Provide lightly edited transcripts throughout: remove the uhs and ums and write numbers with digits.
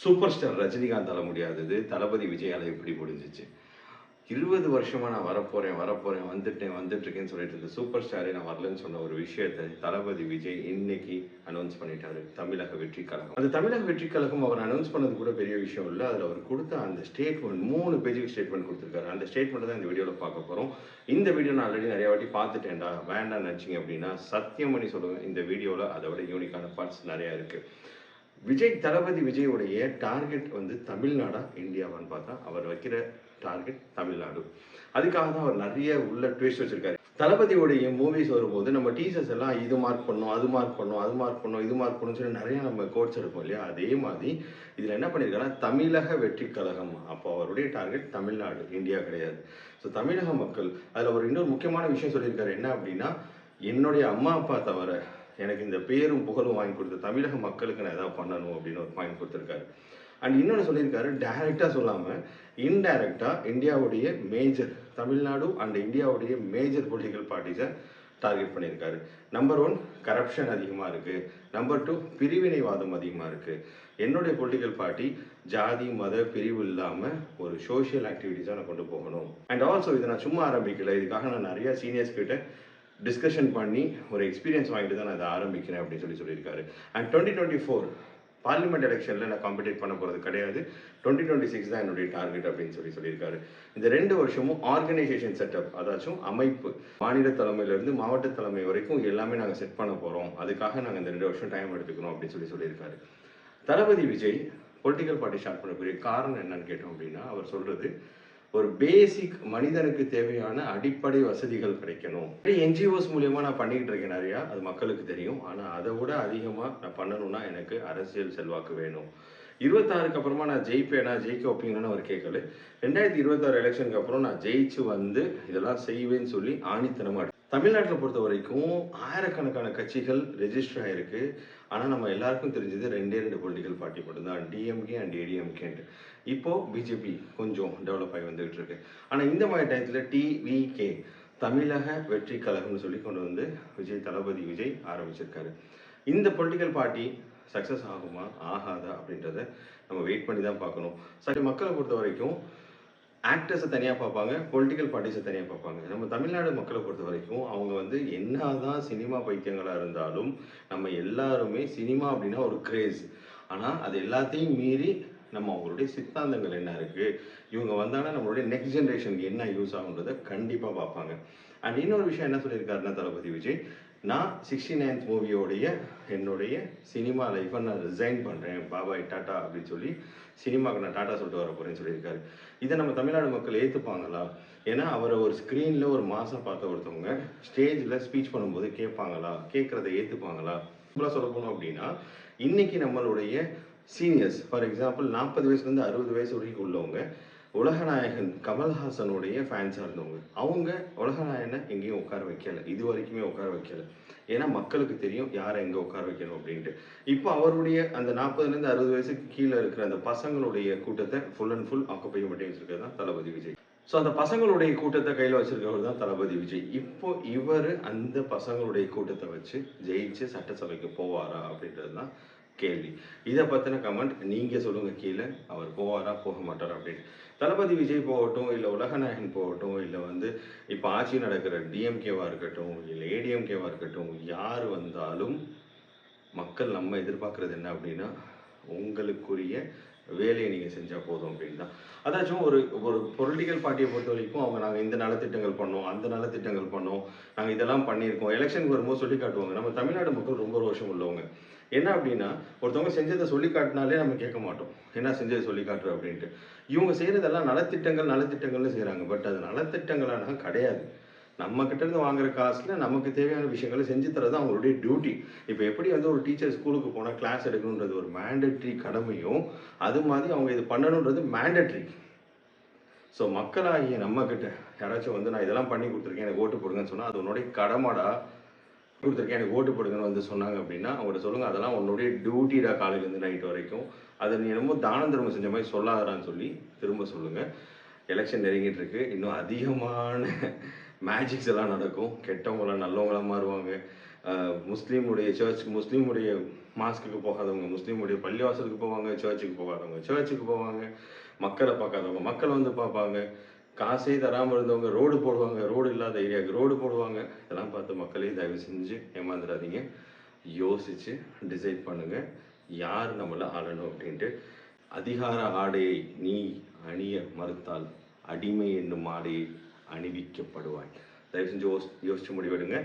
Super star ரஜினிகாந்தால முடியாதது தளபதி விஜயால எப்படி முடிஞ்சிச்சு? 20 வருஷமா நான் வரப்போறேன், வந்துட்டுருக்கேன்னு சொல்லிட்டு இருந்த சூப்பர் ஸ்டாரே நான் வரலன்னு சொன்ன ஒரு விஷயத்த தளபதி விஜய் இன்னைக்கு அனௌன்ஸ் பண்ணிட்டாரு. தமிழக வெற்றி கழகம். அந்த தமிழக வெற்றி கழகம் அவர் அனௌன்ஸ் பண்ணது கூட பெரிய விஷயம் இல்ல. அதுல அவர் கொடுத்த அந்த ஸ்டேட்மெண்ட் 3 பேஜுக்கு ஸ்டேட்மெண்ட் கொடுத்திருக்காரு. அந்த ஸ்டேட்மெண்ட் தான் இந்த வீடியோல பார்க்க போறோம். இந்த வீடியோ நான் ஆல்ரெடி நிறைய வாட்டி பார்த்துட்டேன்டா, வேண்டாம்னு நினைச்சீங்க அப்படின்னா சத்தியம் பண்ணி சொல்லுவேன், இந்த வீடியோல அதை விட யூனிக்கான பார்ட்ஸ் நிறைய இருக்கு. தளபதி விஜயோடைய டார்கெட் வந்து தமிழ்நாடா இந்தியாவான்னு பார்த்தா அவர் வைக்கிற டார்கெட் தமிழ்நாடு. அதுக்காக தான் அவர் நிறைய உள்ள ட்விஸ்ட் வச்சிருக்காரு. தளபதியோடைய மூவிஸ் வரும்போது நம்ம டீசர்ஸ் எல்லாம் இது மார்க் பண்ணோம், அது மார்க் பண்ணோம், அது மார்க் பண்ணோம், இது மார்க் பண்ணணும் சொல்லி நிறைய நம்ம கோட்ஸ் எடுப்போம் இல்லையா? அதே மாதிரி இதுல என்ன பண்ணியிருக்காங்கன்னா தமிழக வெற்றி கழகம். அப்போ அவருடைய டார்கெட் தமிழ்நாடு, இந்தியா கிடையாது. ஸோ தமிழக மக்கள் அதுல ஒரு இன்னொரு முக்கியமான விஷயம் சொல்லியிருக்காரு. என்ன அப்படின்னா, என்னுடைய அம்மா அப்பா தவிர எனக்கு இந்த பேரும் புகழும் வாங்கி கொடுத்த தமிழக மக்களுக்கு நான் ஏதாவது பண்ணணும் அப்படின்னு ஒரு பாயிண்ட் கொடுத்துருக்காரு. அண்ட் இன்னொன்று சொல்லியிருக்காரு, டைரக்டாக சொல்லாமல் இன்டைரக்டாக இந்தியாவுடைய மேஜர் தமிழ்நாடு அண்ட் இந்தியாவுடைய மேஜர் பொலிட்டிக்கல் பார்ட்டிஸை டார்கெட் பண்ணியிருக்காரு. நம்பர் 1 கரப்ஷன் அதிகமாக இருக்குது. நம்பர் 2 பிரிவினைவாதம் அதிகமாக இருக்குது. என்னுடைய பொலிட்டிக்கல் பார்ட்டி ஜாதி மத பிரிவு இல்லாமல் ஒரு சோஷியல் ஆக்டிவிட்டீஸாக நான் கொண்டு போகணும். அண்ட் ஆல்சோ இதை நான் சும்மா ஆரம்பிக்கல, இதுக்காக நான் நிறைய சீனியர்ஸ் கிட்ட டிஸ்கஷன் பண்ணி ஒரு எக்ஸ்பீரியன்ஸ் வாங்கிட்டு தான் நான் இதை ஆரம்பிக்கிறேன் அப்படின்னு சொல்லியிருக்காரு. அண்ட் 2024 பார்லிமெண்ட் எலெக்ஷனில் நான் காம்படிட் பண்ண போகிறது கிடையாது, 2026 தான் என்னுடைய டார்கெட் அப்படின்னு சொல்லியிருக்காரு. இந்த 2 வருஷமும் ஆர்கனைசேஷன் செட்டப், அதாச்சும் அமைப்பு, மாநில தலைமையிலேருந்து மாவட்ட தலைமை வரைக்கும் எல்லாமே நாங்கள் செட் பண்ண போகிறோம். அதுக்காக நாங்கள் இந்த 2 வருஷம் டைம் எடுத்துக்கணும் அப்படின்னு சொல்லியிருக்காரு. தளபதி விஜய் பொலிட்டிக்கல் பார்ட்டி ஸ்டார்ட் பண்ணக்கூடிய காரணம் என்னன்னு கேட்டோம் அப்படின்னா, அவர் சொல்றது ஒரு பேசிக் மனிதனுக்கு தேவையான அடிப்படை வசதிகள் கிடைக்கணும். என்ஜிஓஸ் மூலியமா நான் பண்ணிக்கிட்டு இருக்கேன் நிறையா, அது மக்களுக்கு தெரியும். ஆனால் அதை விட அதிகமாக நான் பண்ணணும்னா எனக்கு அரசியல் செல்வாக்கு வேணும். 26க்கு அப்புறமா நான் ஜெயிப்பேனா, ஜெயிக்க வைப்பீங்கன்னு அவர் கேட்கல. 2026 எலெக்ஷனுக்கு அப்புறம் நான் ஜெயிச்சு வந்து இதெல்லாம் செய்வேன்னு சொல்லி ஆணித்தனமாக. தமிழ்நாட்டில் பொறுத்த வரைக்கும் ஆயிரக்கணக்கான கட்சிகள் ரெஜிஸ்டர் ஆயிருக்கு. ஆனால் நம்ம எல்லாருக்கும் தெரிஞ்சது 2 பொலிட்டிக்கல் பார்ட்டி மட்டும்தான், டிஎம்கே அண்ட் ஏடிஎம்கேன்ட்டு. இப்போ பிஜேபி கொஞ்சம் டெவலப் ஆகி வந்துகிட்டு இருக்கு. ஆனால் இந்த மாதிரி டயத்தில் டிவிகே தமிழக வெற்றி கழகம்னு சொல்லி கொண்டு வந்து தளபதி விஜய் ஆரம்பிச்சிருக்காரு. இந்த பொலிட்டிக்கல் பார்ட்டி சக்ஸஸ் ஆகுமா ஆகாதா அப்படின்றத நம்ம வெயிட் பண்ணி தான் பார்க்கணும். சரி, மக்களை பொறுத்த வரைக்கும் ஆக்டர்ஸை தனியாக பார்ப்பாங்க, பொலிட்டிக்கல் பார்ட்டிஸை தனியாக பார்ப்பாங்க. நம்ம தமிழ்நாடு மக்களை பொறுத்த வரைக்கும் அவங்க வந்து என்னதான் சினிமா பைத்தியங்களாக இருந்தாலும் நம்ம எல்லாருமே சினிமா அப்படின்னா ஒரு கிரேஸ். ஆனால் அது எல்லாத்தையும் மீறி நம்ம அவங்களுடைய சித்தாந்தங்கள் என்ன இருக்குது, இவங்க வந்தாங்கன்னா நம்மளுடைய நெக்ஸ்ட் ஜென்ரேஷனுக்கு என்ன யூஸ் ஆகுன்றதை கண்டிப்பாக பார்ப்பாங்க. அண்ட் இன்னொரு விஷயம் என்ன சொல்லியிருக்காருன்னா தளபதி விஜய், நான் 69th மூவியோடைய என்னுடைய சினிமா லைஃப்பை நான் ரிசைன் பண்ணுறேன், பாபாய் டாட்டா அப்படின்னு சொல்லி சினிமாவுக்கு நான் டாட்டா சொல்லிட்டு வர போகிறேன்னு சொல்லியிருக்காரு. இதை நம்ம தமிழ்நாடு மக்கள் ஏற்றுப்பாங்களா? ஏன்னா அவரை ஒரு ஸ்க்ரீனில் ஒரு மாதம் பார்த்த ஒருத்தவங்க ஸ்டேஜில் ஸ்பீச் பண்ணும்போது கேட்பாங்களா? கேட்குறத ஏற்றுப்பாங்களா? சிம்பிளாக சொல்ல போனோம் அப்படின்னா, இன்னைக்கு நம்மளுடைய சீனியர்ஸ், ஃபார் எக்ஸாம்பிள் 40 வயசுலேருந்து 60 வயசு வரைக்கும் உள்ளவங்க உலகநாயகன் கமல்ஹாசனுடைய ஃபேன்ஸாக இருந்தவங்க, அவங்க உலகநாயகனை எங்கேயும் உட்கார வைக்கல, இது வரைக்குமே உட்கார வைக்கல. ஏன்னா மக்களுக்கு தெரியும் யாரை எங்கே உட்கார வைக்கணும் அப்படின்ட்டு. இப்போ அவருடைய அந்த 40லேருந்து 60 வயசுக்கு கீழே இருக்கிற அந்த பசங்களுடைய கூட்டத்தை ஃபுல் அண்ட் ஃபுல் ஆக்குப்பை பண்ணி வச்சிருக்கிறது தான் தளபதி விஜய். ஸோ அந்த பசங்களுடைய கூட்டத்தை கையில் வச்சிருக்கிறவர் தான் தளபதி விஜய். இப்போ இவர் அந்த பசங்களுடைய கூட்டத்தை வச்சு ஜெயிச்சு சட்டசபைக்கு போவாரா அப்படின்றது தான் கேள்வி. இதை பற்றின கமெண்ட் நீங்கள் சொல்லுங்கள் கீழே. அவர் போவாரா போக மாட்டாரா அப்படின்னு. தளபதி விஜய் போகட்டும், இல்லை உலகநாயகன் போகட்டும், இல்லை வந்து இப்போ ஆட்சி நடக்கிற டிஎம்கேவாக இருக்கட்டும், இல்லை ஏடிஎம்கேவாக இருக்கட்டும், யார் வந்தாலும் மக்கள் நம்ம எதிர்பார்க்குறது என்ன அப்படின்னா, உங்களுக்குரிய வேலையை நீங்கள் செஞ்சால் போதும் அப்படின்னு தான். அதாச்சும் ஒரு ஒரு பொலிட்டிக்கல் பார்ட்டியை பொறுத்த வரைக்கும் அவங்க நாங்கள் இந்த நலத்திட்டங்கள் பண்ணோம், அந்த நலத்திட்டங்கள் பண்ணோம், நாங்கள் இதெல்லாம் பண்ணியிருக்கோம், எலெக்ஷனுக்கு வரும்போது சொல்லி காட்டுவாங்க. நம்ம தமிழ்நாடு மக்கள் ரொம்ப வருஷம் உள்ளவங்க. என்ன அப்படின்னா, ஒருத்தவங்க செஞ்சதை சொல்லி காட்டினாலே நம்ம கேட்க மாட்டோம், என்ன செஞ்சதை சொல்லி காட்டுற அப்படின்ட்டு. இவங்க செய்கிறதெல்லாம் நலத்திட்டங்கள்னு செய்கிறாங்க. பட் அது நலத்திட்டங்களானா கிடையாது. நம்ம கிட்ட இருந்து வாங்குற காசுல நமக்கு தேவையான விஷயங்களை செஞ்சு தரது அவங்களுடைய டியூட்டி. இப்போ எப்படி வந்து ஒரு டீச்சர் ஸ்கூலுக்கு போனால் கிளாஸ் எடுக்கணுன்றது ஒரு மேண்டட்ரி கடமையும், அது மாதிரி அவங்க இது பண்ணணுன்றது மேண்டட்ரி. ஸோ மக்களாகிய நம்ம கிட்ட யாராச்சும் வந்து நான் இதெல்லாம் பண்ணி கொடுத்துருக்கேன் எனக்கு ஓட்டு போடுங்கன்னு சொன்னால் அது உன்னுடைய கடமைடா, கொடுத்துருக்கேன் எனக்கு ஓட்டு போடுங்கன்னு வந்து சொன்னாங்க அப்படின்னா அவங்கள்ட்ட சொல்லுங்கள், அதெல்லாம் உன்னுடைய டியூட்டிடா காலையிலேருந்து நைட் வரைக்கும். அதை நீ என்னமோ தானம் தர்மம் செஞ்ச மாதிரி சொல்லாதான்னு சொல்லி திரும்ப சொல்லுங்கள். எலெக்ஷன் நெருங்கிட்டு இருக்கு, இன்னும் அதிகமான மேஜிக்ஸ் எல்லாம் நடக்கும். கெட்டவங்களாம் நல்லவங்களாம் மாறுவாங்க. முஸ்லீமுடைய சர்ச், முஸ்லீமுடைய மாஸ்க்குக்கு போகாதவங்க முஸ்லீமுடைய பள்ளிவாசலுக்கு போவாங்க, சர்ச்சுக்கு போகாதவங்க சர்ச்சுக்கு போவாங்க, மக்களை பார்க்காதவங்க மக்கள் வந்து பார்ப்பாங்க, காசே தராமல் இருந்தவங்க ரோடு போடுவாங்க, ரோடு இல்லாத ஏரியாவுக்கு ரோடு போடுவாங்க. இதெல்லாம் பார்த்து மக்களே தயவு செஞ்சு ஏமாந்துடாதீங்க. யோசிச்சு டிசைட் பண்ணுங்க யார் நம்மளை ஆளணும் அப்படின்ட்டு. அதிகார ஆடையை நீ அணிய மறுத்தால் அடிமை என்னும் ஆடையை அணிவிக்கப்படுவாய். தயவு செஞ்சு யோசிச்சு முடிவெடுங்க.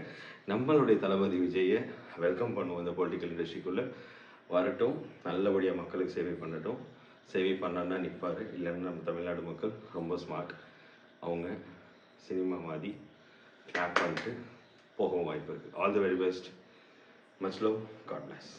நம்மளுடைய தளபதி விஜயை வெல்கம் பண்ணுவோம் இந்த பொலிட்டிக்கல் இண்டஸ்ட்ரிக்குள்ளே. வரட்டும், நல்லபடியாக மக்களுக்கு சேவை பண்ணட்டும். சேவை பண்ணான்னா நிற்பார், இல்லைன்னா நம்ம தமிழ்நாடு மக்கள் ரொம்ப ஸ்மார்ட், அவங்க சினிமா மாதிரி கிளாப் பண்ணிட்டு போகவும் வாய்ப்பு இருக்குது. All the very best. Much love. God plus.